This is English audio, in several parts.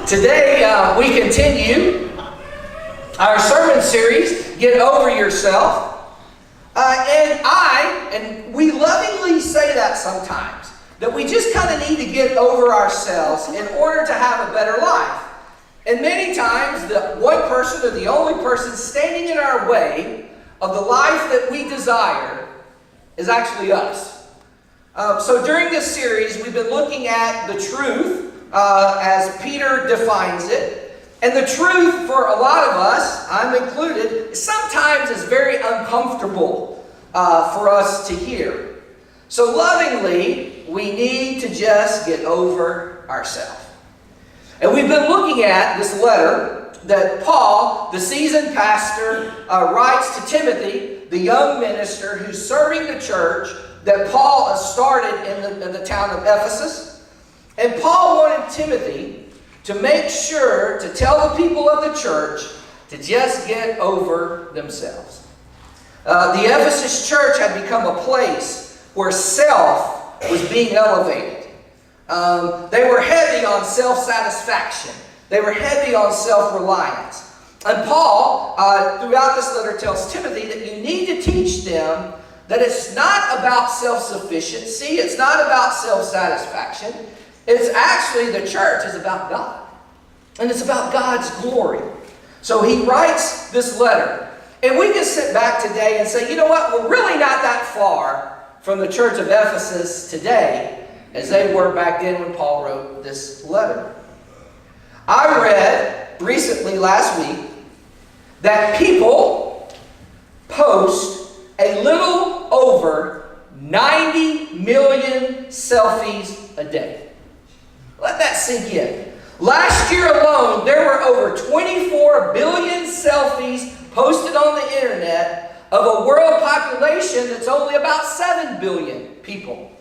Today we continue our sermon series, Get Over Yourself. And we lovingly say that sometimes, that we just kind of need to get over ourselves in order to have a better life. And many times the one person or the only person standing in our way of the life that we desire is actually us. So during this series, we've been looking at the truth as Peter defines it. And the truth for a lot of us, I'm included, sometimes is very uncomfortable for us to hear. So lovingly, we need to just get over ourselves. And we've been looking at this letter that Paul, the seasoned pastor, writes to Timothy, the young minister who's serving the church that Paul has started in the town of Ephesus. And Paul wanted Timothy to make sure to tell the people of the church to just get over themselves. The Ephesus church had become a place where self was being elevated. They were heavy on self-satisfaction. They were heavy on self-reliance. And Paul, throughout this letter, tells Timothy that you need to teach them that it's not about self-sufficiency. It's not about self-satisfaction. It's actually, the church is about God. And it's about God's glory. So he writes this letter. And we can sit back today and say, you know what? We're really not that far from the church of Ephesus today as they were back then when Paul wrote this letter. I read recently, last week, that people post a little over 90 million selfies a day. Let that sink in. Last year alone, there were over 24 billion selfies posted on the internet of a world population that's only about 7 billion people.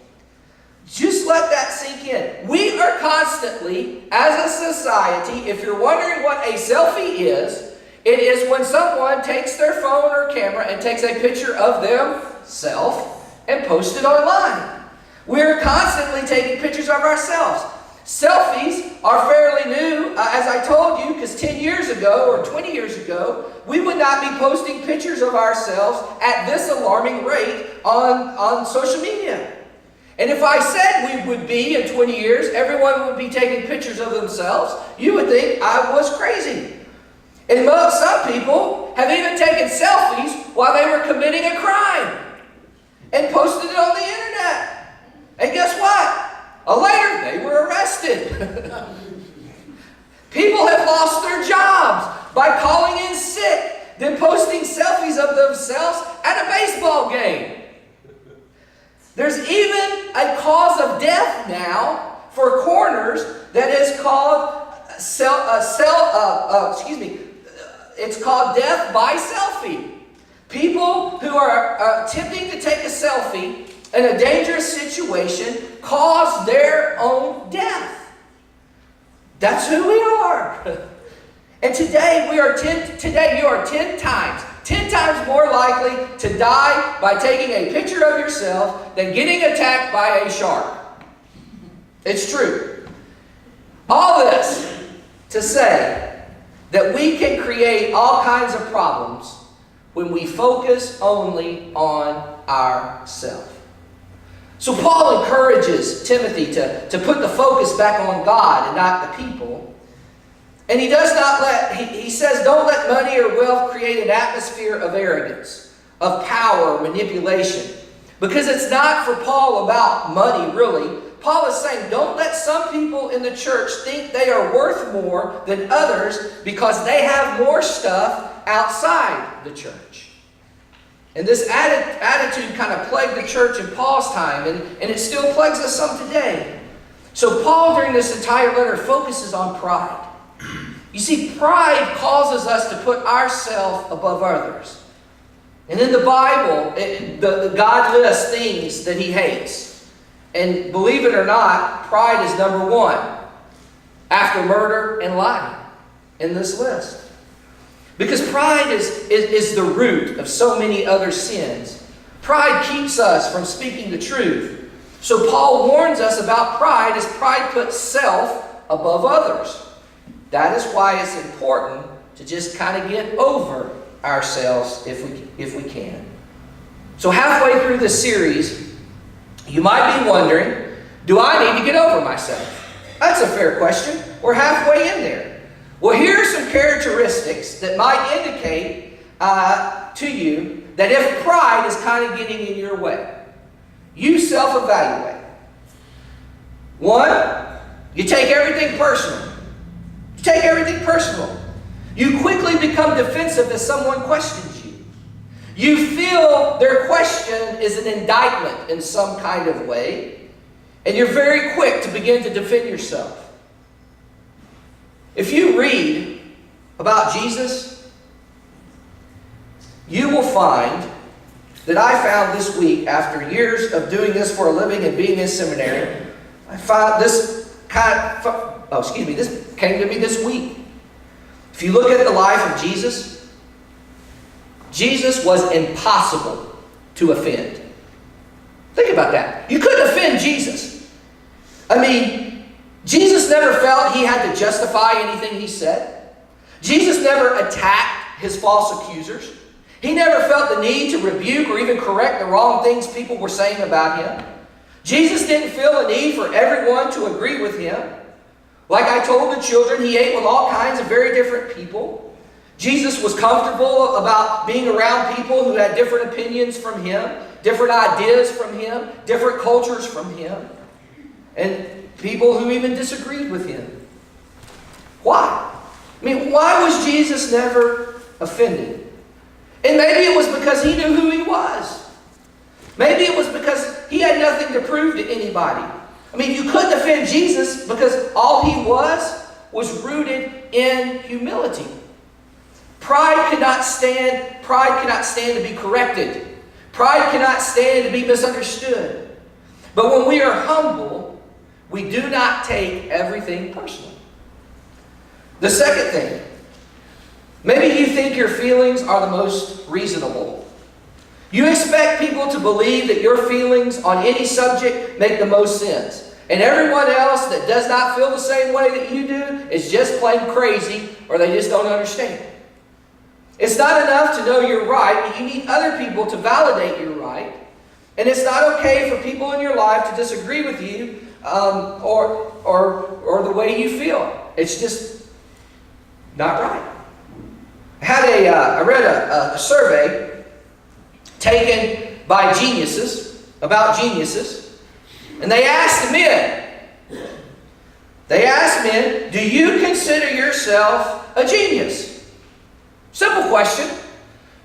Just let that sink in. We are constantly, as a society, if you're wondering what a selfie is, it is when someone takes their phone or camera and takes a picture of themselves and posts it online. We're constantly taking pictures of ourselves. Selfies are fairly new, as I told you, because 10 years ago or 20 years ago, we would not be posting pictures of ourselves at this alarming rate on social media. And if I said we would be in 20 years, everyone would be taking pictures of themselves, you would think I was crazy. And some people have even taken selfies while they were committing a crime and posted it on the internet. And guess what? Later, they were arrested. People have lost their jobs by calling in sick, then posting selfies of themselves at a baseball game. There's even a cause of death now for coroners that is called it's called death by selfie. People who are attempting to take a selfie in a dangerous situation cause their own death. That's who we are. And today you are 10 times more likely to die by taking a picture of yourself than getting attacked by a shark. It's true. All this to say that we can create all kinds of problems when we focus only on ourselves. So Paul encourages Timothy to put the focus back on God and not the people. And he says, don't let money or wealth create an atmosphere of arrogance, of power, manipulation. Because it's not for Paul about money, really. Paul is saying, don't let some people in the church think they are worth more than others because they have more stuff outside the church. And this attitude kind of plagued the church in Paul's time, and it still plagues us some today. So Paul, during this entire letter, focuses on pride. You see, pride causes us to put ourselves above others. And in the Bible, God lists things that he hates. And believe it or not, pride is number one, after murder and lying in this list. Because pride is the root of so many other sins. Pride keeps us from speaking the truth. So Paul warns us about pride as pride puts self above others. That is why it's important to just kind of get over ourselves if we can. So halfway through this series, you might be wondering, do I need to get over myself? That's a fair question. We're halfway in there. Well, here are some characteristics that might indicate to you that if pride is kind of getting in your way. You self-evaluate. One, you take everything personal. You take everything personal. You quickly become defensive if someone questions you. You feel their question is an indictment in some kind of way, and you're very quick to begin to defend yourself. If you read about Jesus, you will find that I found this week, after years of doing this for a living and being in seminary, I found this this came to me this week. If you look at the life of Jesus, Jesus was impossible to offend. Think about that. You couldn't offend Jesus. I mean, Jesus never felt he had to justify anything he said. Jesus never attacked his false accusers. He never felt the need to rebuke or even correct the wrong things people were saying about him. Jesus didn't feel a need for everyone to agree with him. Like I told the children, he ate with all kinds of very different people. Jesus was comfortable about being around people who had different opinions from him, different ideas from him, different cultures from him, and people who even disagreed with him. Why? I mean, why was Jesus never offended? And maybe it was because he knew who he was. Maybe it was because he had nothing to prove to anybody. I mean, you couldn't offend Jesus because all he was rooted in humility. Pride cannot stand to be corrected. Pride cannot stand to be misunderstood. But when we are humble, we do not take everything personally. The second thing, maybe you think your feelings are the most reasonable. You expect people to believe that your feelings on any subject make the most sense. And everyone else that does not feel the same way that you do is just plain crazy, or they just don't understand. It's not enough to know you're right, but you need other people to validate you're right. And it's not okay for people in your life to disagree with you or the way you feel. It's just not right. I read a survey taken by geniuses, about geniuses, and they asked men, do you consider yourself a genius? Simple question.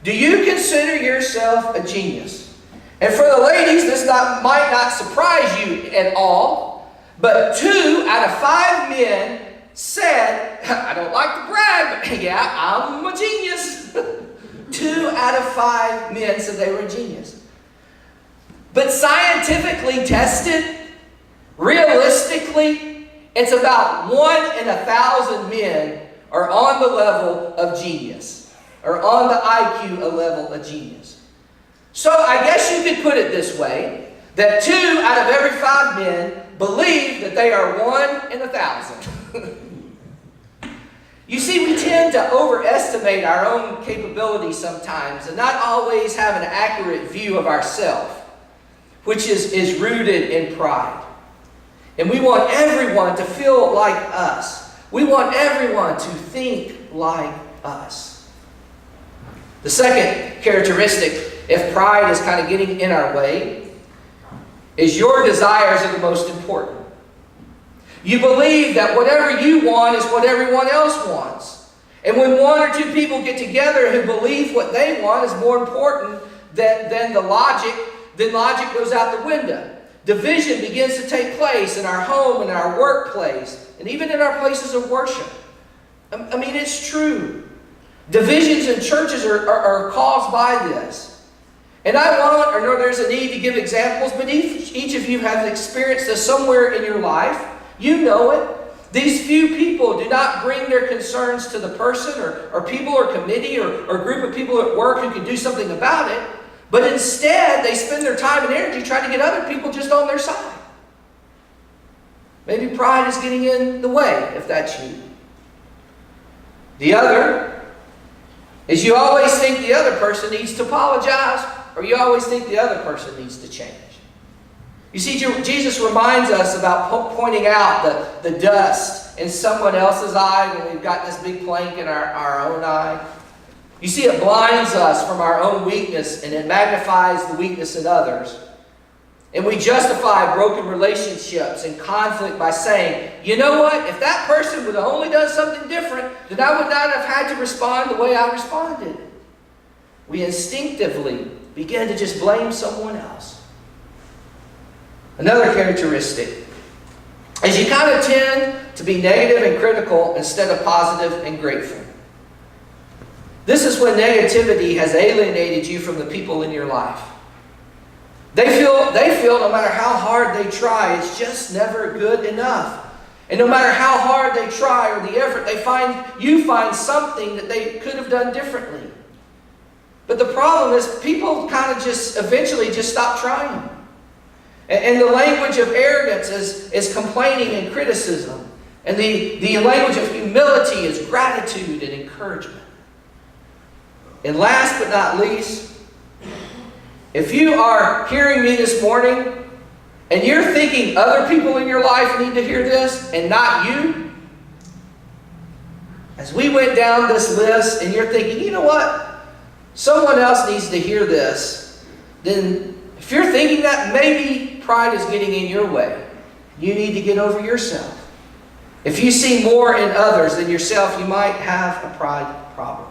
Do you consider yourself a genius? And for the ladies, this might not surprise you at all, but 2 out of 5 men said, I don't like to brag, but yeah, I'm a genius. 2 out of 5 men said they were a genius. But scientifically tested, realistically, it's about 1 in 1,000 men are on the level of genius, or on the IQ level of genius. So I guess you could put it this way, that 2 out of every 5 men believe that they are 1 in 1,000. You see, we tend to overestimate our own capabilities sometimes and not always have an accurate view of ourselves, which is rooted in pride. And we want everyone to feel like us. We want everyone to think like us. The second characteristic, if pride is kind of getting in our way, is your desires are the most important. You believe that whatever you want is what everyone else wants. And when 1 or 2 people get together who believe what they want is more important than the logic, then logic goes out the window. Division begins to take place in our home, in our workplace, and even in our places of worship. I mean, it's true. Divisions in churches are caused by this. And there's a need to give examples, but each of you have experienced this somewhere in your life. You know it. These few people do not bring their concerns to the person or people or committee or group of people at work who can do something about it. But instead, they spend their time and energy trying to get other people just on their side. Maybe pride is getting in the way, if that's you. The other is you always think the other person needs to apologize, or you always think the other person needs to change. You see, Jesus reminds us about pointing out the dust in someone else's eye when we've got this big plank in our own eye. You see, it blinds us from our own weakness, and it magnifies the weakness in others. And we justify broken relationships and conflict by saying, you know what? If that person would have only done something different, then I would not have had to respond the way I responded. We instinctively begin to just blame someone else. Another characteristic is you kind of tend to be negative and critical instead of positive and grateful. This is when negativity has alienated you from the people in your life. They feel no matter how hard they try, it's just never good enough. And no matter how hard they try or the effort, you find something that they could have done differently. But the problem is people kind of just eventually just stop trying. And the language of arrogance is complaining and criticism. And the language of humility is gratitude and encouragement. And last but not least, if you are hearing me this morning and you're thinking other people in your life need to hear this and not you, as we went down this list and you're thinking, you know what, someone else needs to hear this, then if you're thinking that, maybe pride is getting in your way. You need to get over yourself. If you see more in others than yourself, you might have a pride problem.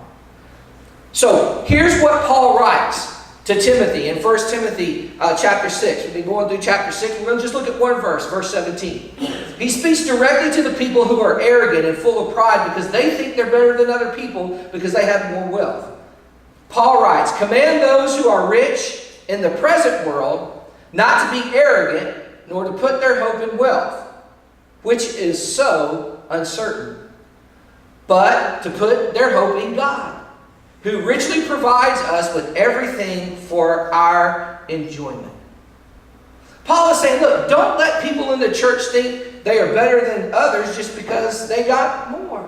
So here's what Paul writes to Timothy in 1 Timothy chapter 6. We've been going through chapter 6. We're going to just look at one verse, verse 17. He speaks directly to the people who are arrogant and full of pride because they think they're better than other people because they have more wealth. Paul writes, "Command those who are rich in the present world not to be arrogant, nor to put their hope in wealth, which is so uncertain, but to put their hope in God, who richly provides us with everything for our enjoyment." Paul is saying, look, don't let people in the church think they are better than others just because they got more.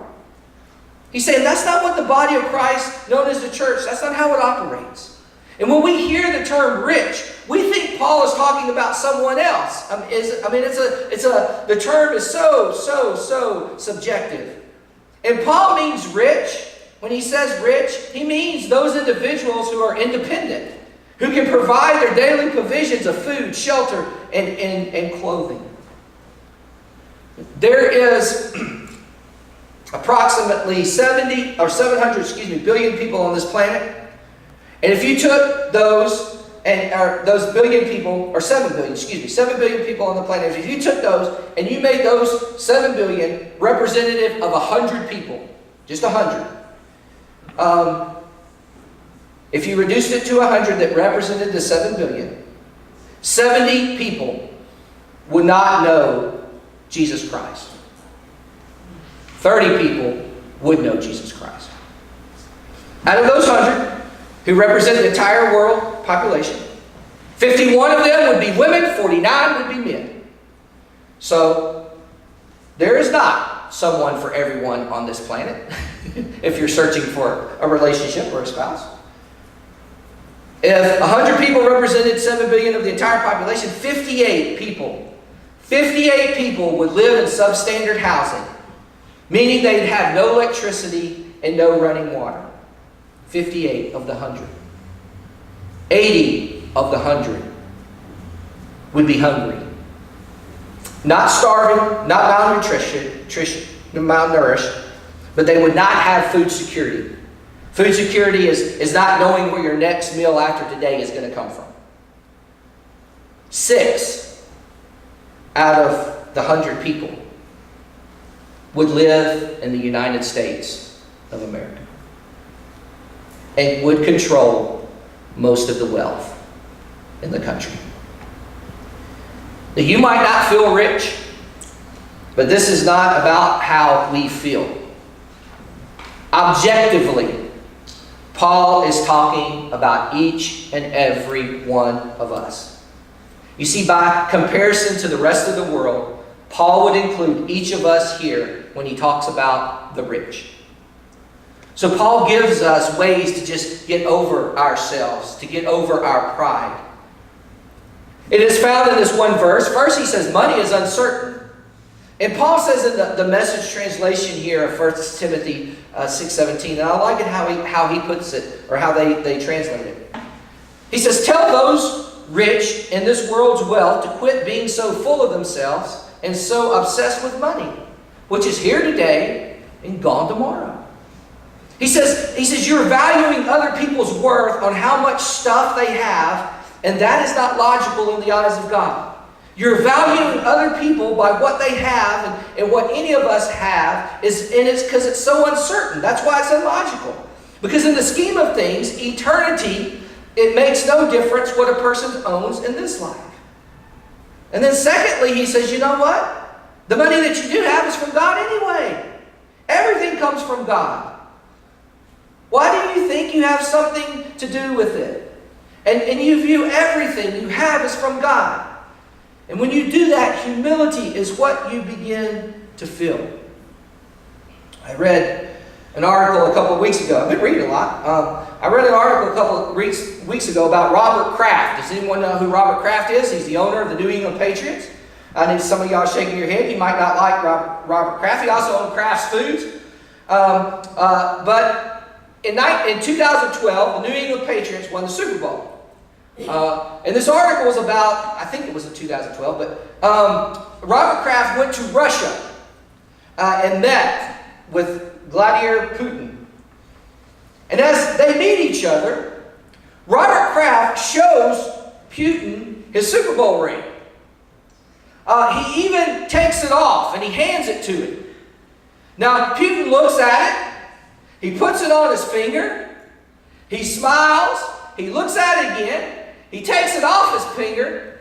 He's saying that's not what the body of Christ, known as the church, that's not how it operates. And when we hear the term rich, we think Paul is talking about someone else. The term is so subjective. And Paul means rich. When he says rich, he means those individuals who are independent, who can provide their daily provisions of food, shelter, and clothing. There is approximately 700 billion people on this planet. And if you took those billion people, or 7 billion people on the planet, if you took those and you made those 7 billion representative of 100 people, just 100. If you reduced it to 100 that represented the 7 billion, 70 people would not know Jesus Christ. 30 people would know Jesus Christ. Out of those 100 who represent the entire world population, 51 of them would be women, 49 would be men. So there is not someone for everyone on this planet if you're searching for a relationship or a spouse. If 100 people represented 7 billion of the entire population, 58 people would live in substandard housing, meaning they'd have no electricity and no running water. 58 of the 100. 80 of the 100 would be hungry. Not starving, not malnourished, but they would not have food security. Food security is not knowing where your next meal after today is going to come from. 6 out of the 100 people would live in the United States of America and would control most of the wealth in the country. Now, you might not feel rich, but this is not about how we feel. Objectively, Paul is talking about each and every one of us. You see, by comparison to the rest of the world, Paul would include each of us here when he talks about the rich. So Paul gives us ways to just get over ourselves, to get over our pride. It is found in this one verse. First he says money is uncertain. And Paul says in the Message translation here of 1 Timothy 6:17, and I like it how he puts it, or how they translate it. He says, tell those rich in this world's wealth to quit being so full of themselves and so obsessed with money, which is here today and gone tomorrow. He says you're valuing other people's worth on how much stuff they have, and that is not logical in the eyes of God. You're valuing other people by what they have, and what any of us have it's because it's so uncertain. That's why it's illogical. Because in the scheme of things, eternity, it makes no difference what a person owns in this life. And then secondly, he says, you know what? The money that you do have is from God anyway. Everything comes from God. Why do you think you have something to do with it? And you view everything you have as from God. And when you do that, humility is what you begin to feel. I read an article a couple of weeks ago. I've been reading a lot. I read an article a couple of weeks ago about Robert Kraft. Does anyone know who Robert Kraft is? He's the owner of the New England Patriots. I know some of y'all shaking your head. You might not like Robert Kraft. He also owned Kraft's Foods. But in 2012, the New England Patriots won the Super Bowl. And this article was about, I think it was in 2012, but Robert Kraft went to Russia and met with Vladimir Putin. And as they meet each other, Robert Kraft shows Putin his Super Bowl ring. He even takes it off and he hands it to him. Now Putin looks at it, he puts it on his finger, he smiles, he looks at it again, he takes it off his finger,